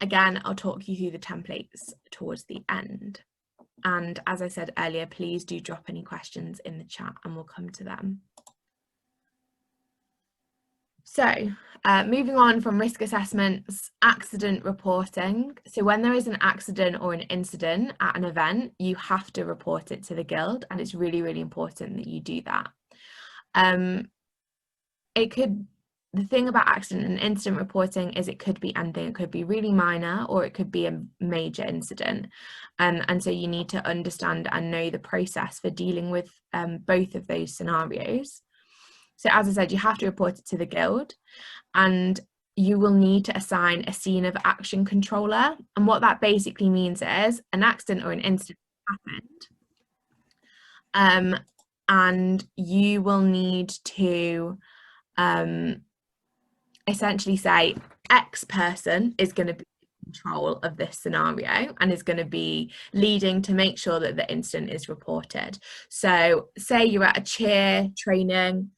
Again, I'll talk you through the templates towards the end. And as I said earlier, please do drop any questions in the chat and we'll come to them. So moving on from risk assessments, accident reporting. So when there is an accident or an incident at an event, you have to report it to the Guild, and it's really, really important that you do that. The thing about accident and incident reporting is it could be anything. It could be really minor or it could be a major incident. And so you need to understand and know the process for dealing with both of those scenarios. So as I said, you have to report it to the Guild, and you will need to assign a scene of action controller. And what that basically means is an accident or an incident happened, and you will need to essentially say X person is going to be in control of this scenario and is going to be leading to make sure that the incident is reported. So say you're at a cheer training,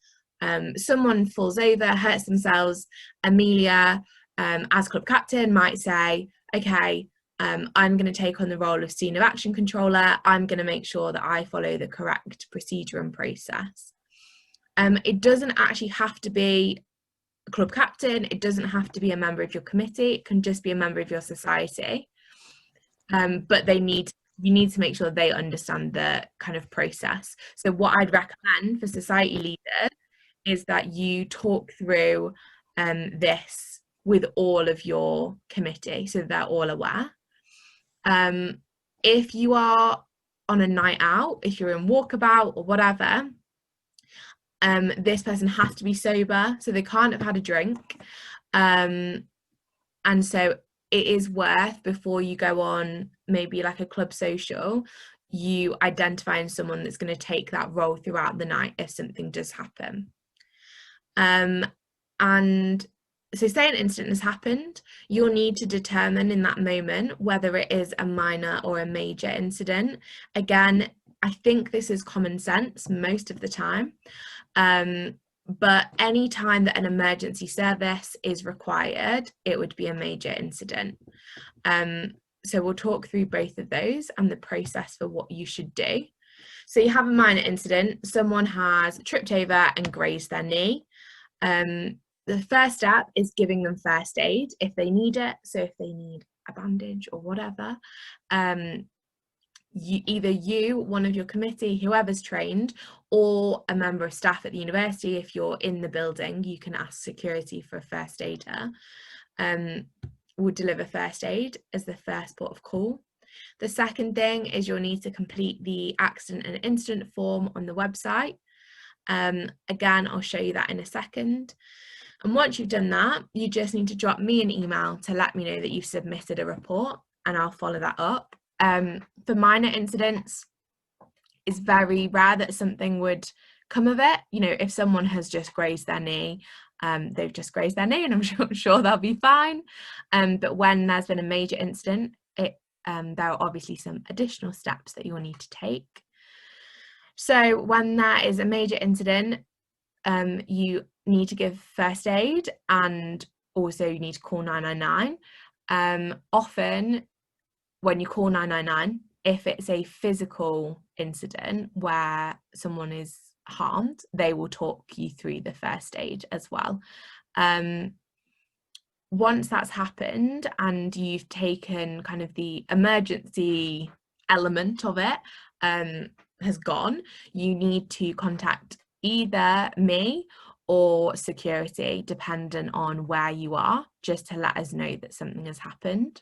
someone falls over, hurts themselves. Amelia, as club captain, might say, okay, I'm going to take on the role of scene of action controller. I'm going to make sure that I follow the correct procedure and process. It doesn't actually have to be a club captain. It doesn't have to be a member of your committee. It can just be a member of your society. But you need to make sure they understand the kind of process. So what I'd recommend for society leaders is that you talk through this with all of your committee so they're all aware. If you are on a night out, if you're in walkabout or whatever, this person has to be sober, so they can't have had a drink. And so it is worth, before you go on maybe like a club social, you identifying someone that's going to take that role throughout the night if something does happen. And so say an incident has happened, you'll need to determine in that moment whether it is a minor or a major incident. Again, I think this is common sense most of the time, but any time that an emergency service is required, it would be a major incident. So we'll talk through both of those and the process for what you should do. So you have a minor incident, someone has tripped over and grazed their knee. The first step is giving them first aid if they need it. So if they need a bandage or whatever, either you, one of your committee, whoever's trained, or a member of staff at the university, if you're in the building, you can ask security for a first aider, would deliver first aid as the first port of call. The second thing is you'll need to complete the accident and incident form on the website. Again, I'll show you that in a second. And once you've done that, you just need to drop me an email to let me know that you've submitted a report, and I'll follow that up. For minor incidents, it's very rare that something would come of it. You know, if someone has just grazed their knee, they've just grazed their knee, and I'm sure they'll be fine. But when there's been a major incident, there are obviously some additional steps that you'll need to take. So when there is a major incident, you need to give first aid, and also you need to call 999. Often when you call 999, if it's a physical incident where someone is harmed, they will talk you through the first aid as well. Once that's happened and you've taken kind of the emergency element of it has gone, you need to contact either me or security, dependent on where you are, just to let us know that something has happened.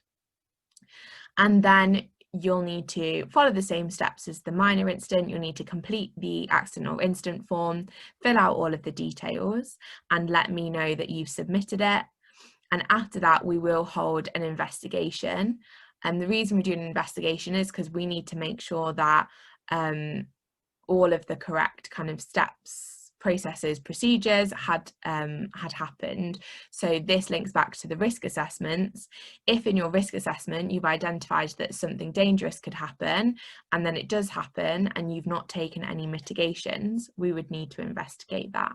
And then you'll need to follow the same steps as the minor incident. You'll need to complete the accident or incident form, fill out all of the details, and let me know that you've submitted it. And after that, we will hold an investigation. And the reason we do an investigation is because we need to make sure that all of the correct kind of steps, processes, procedures had happened. So this links back to the risk assessments. If in your risk assessment you've identified that something dangerous could happen, and then it does happen and you've not taken any mitigations, we would need to investigate that.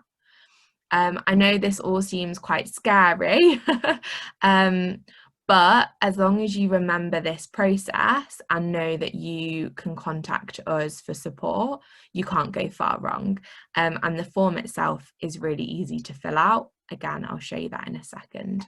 I know this all seems quite scary, But as long as you remember this process and know that you can contact us for support, you can't go far wrong. And the form itself is really easy to fill out. Again, I'll show you that in a second.